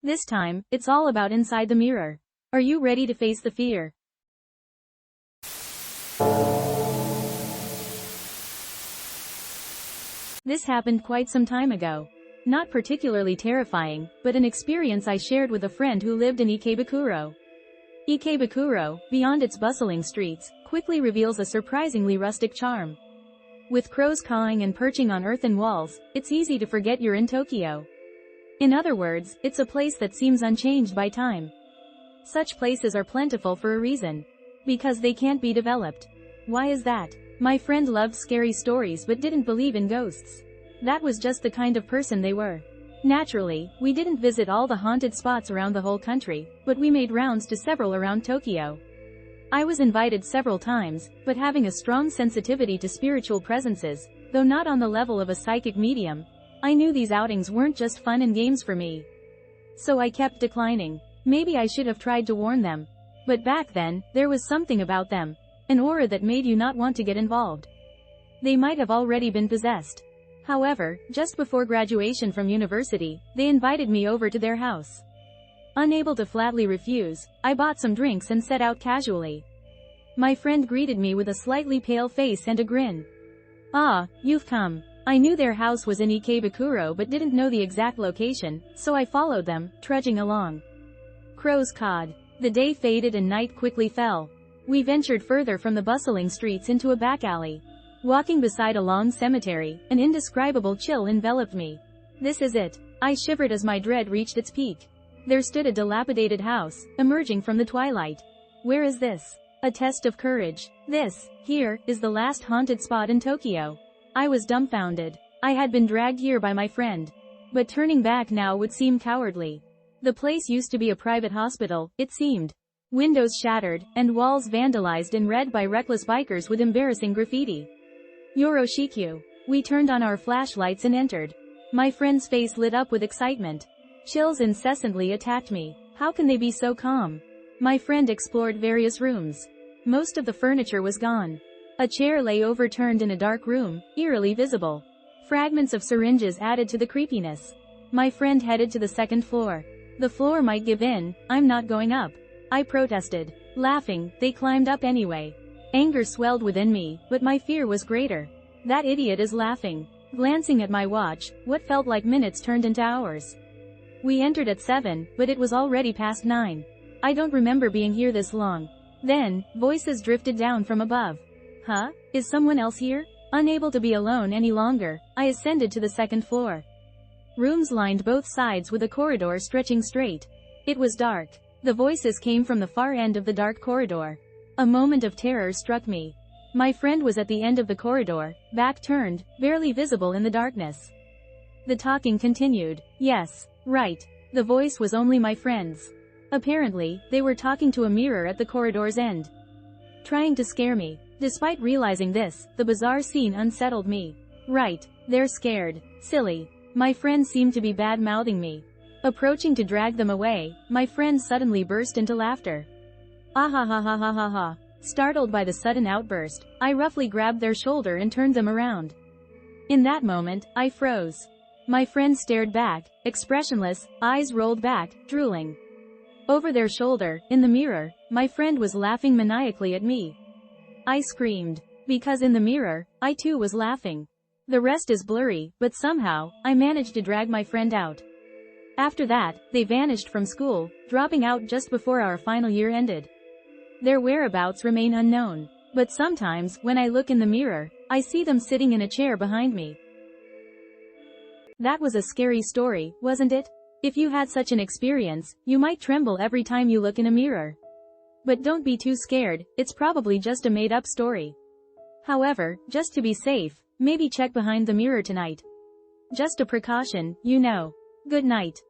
This time, it's all about inside the mirror. Are you ready to face the fear? This happened quite some time ago. Not particularly terrifying, but an experience I shared with a friend who lived in Ikebukuro. Ikebukuro, beyond its bustling streets, quickly reveals a surprisingly rustic charm. With crows cawing and perching on earthen walls, it's easy to forget you're in Tokyo. In other words, it's a place that seems unchanged by time. Such places are plentiful for a reason. Because they can't be developed. Why is that? My friend loved scary stories but didn't believe in ghosts. That was just the kind of person they were. Naturally, we didn't visit all the haunted spots around the whole country, but we made rounds to several around Tokyo. I was invited several times, but having a strong sensitivity to spiritual presences, though not on the level of a psychic medium, I knew these outings weren't just fun and games for me. So I kept declining. Maybe I should have tried to warn them. But back then, there was something about them. An aura that made you not want to get involved. They might have already been possessed. However, just before graduation from university, they invited me over to their house. Unable to flatly refuse, I bought some drinks and set out casually. My friend greeted me with a slightly pale face and a grin. "Ah, you've come." I knew their house was in Ikebukuro but didn't know the exact location, so I followed them, trudging along. Crows cawed. The day faded and night quickly fell. We ventured further from the bustling streets into a back alley. Walking beside a long cemetery, an indescribable chill enveloped me. This is it. I shivered as my dread reached its peak. There stood a dilapidated house, emerging from the twilight. Where is this? A test of courage. This, here, is the last haunted spot in Tokyo. I was dumbfounded. I had been dragged here by my friend. But turning back now would seem cowardly. The place used to be a private hospital, it seemed. Windows shattered, and walls vandalized in red by reckless bikers with embarrassing graffiti. Yoroshiku. We turned on our flashlights and entered. My friend's face lit up with excitement. Chills incessantly attacked me. How can they be so calm? My friend explored various rooms. Most of the furniture was gone. A chair lay overturned in a dark room, eerily visible. Fragments of syringes added to the creepiness. My friend headed to the second floor. The floor might give in, I'm not going up. I protested. Laughing, they climbed up anyway. Anger swelled within me, but my fear was greater. That idiot is laughing. Glancing at my watch, what felt like minutes turned into hours. We entered at 7, but it was already past 9. I don't remember being here this long. Then, voices drifted down from above. Huh? Is someone else here? Unable to be alone any longer, I ascended to the second floor. Rooms lined both sides with a corridor stretching straight. It was dark. The voices came from the far end of the dark corridor. A moment of terror struck me. My friend was at the end of the corridor, back turned, barely visible in the darkness. The talking continued. Yes, right. The voice was only my friend's. Apparently, they were talking to a mirror at the corridor's end. Trying to scare me. Despite realizing this, the bizarre scene unsettled me. Right, they're scared. Silly. My friend seemed to be bad-mouthing me. Approaching to drag them away, my friend suddenly burst into laughter. Ah ha ha ha ha ha ha. Startled by the sudden outburst, I roughly grabbed their shoulder and turned them around. In that moment, I froze. My friend stared back, expressionless, eyes rolled back, drooling. Over their shoulder, in the mirror, my friend was laughing maniacally at me. I screamed. Because in the mirror, I too was laughing. The rest is blurry, but somehow, I managed to drag my friend out. After that, they vanished from school, dropping out just before our final year ended. Their whereabouts remain unknown. But sometimes, when I look in the mirror, I see them sitting in a chair behind me. That was a scary story, wasn't it? If you had such an experience, you might tremble every time you look in a mirror. But don't be too scared, it's probably just a made-up story. However, just to be safe, maybe check behind the mirror tonight. Just a precaution, you know. Good night.